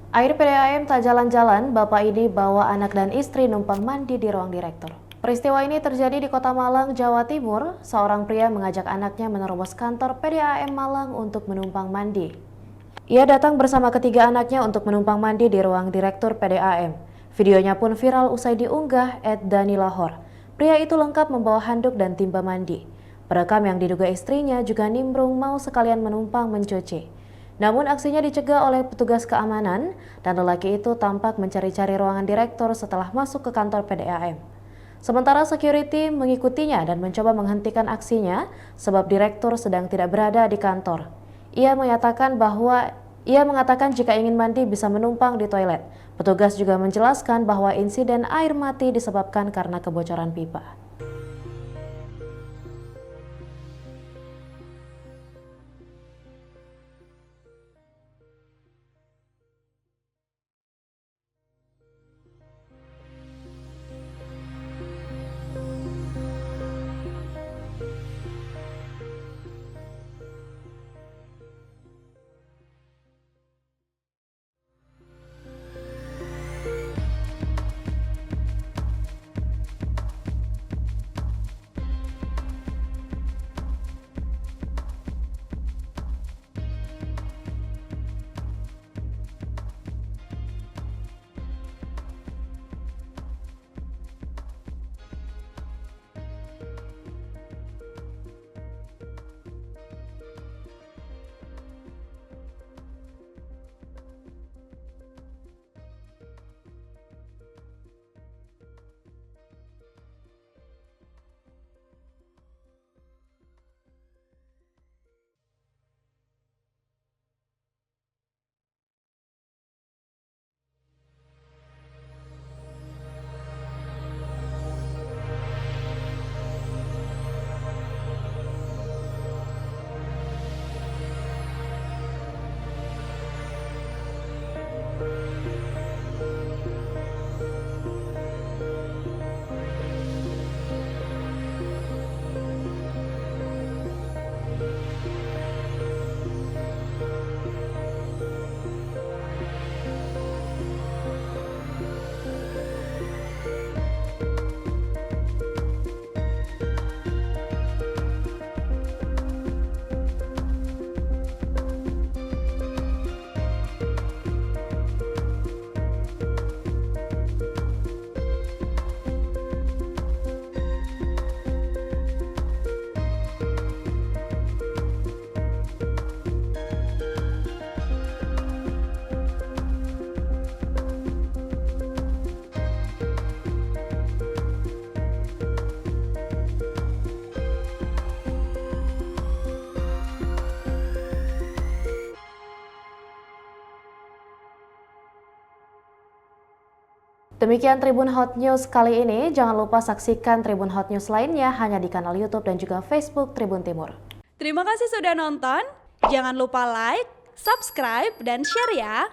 Air PDAM tak jalan-jalan, bapak ini bawa anak dan istri numpang mandi di ruang direktur. Peristiwa ini terjadi di Kota Malang, Jawa Timur. Seorang pria mengajak anaknya menerobos kantor PDAM Malang untuk menumpang mandi. Ia datang bersama ketiga anaknya untuk menumpang mandi di ruang direktur PDAM. Videonya pun viral usai diunggah @danilahor. Pria itu lengkap membawa handuk dan timba mandi. Perekam yang diduga istrinya juga nimbrung mau sekalian menumpang mencuci. Namun aksinya dicegah oleh petugas keamanan dan lelaki itu tampak mencari-cari ruangan direktur setelah masuk ke kantor PDAM. Sementara security mengikutinya dan mencoba menghentikan aksinya sebab direktur sedang tidak berada di kantor. Ia mengatakan jika ingin mandi bisa menumpang di toilet. Petugas juga menjelaskan bahwa insiden air mati disebabkan karena kebocoran pipa. Demikian Tribun Hot News kali ini. Jangan lupa saksikan Tribun Hot News lainnya hanya di kanal YouTube dan juga Facebook Tribun Timur. Terima kasih sudah nonton. Jangan lupa like, subscribe, dan share ya.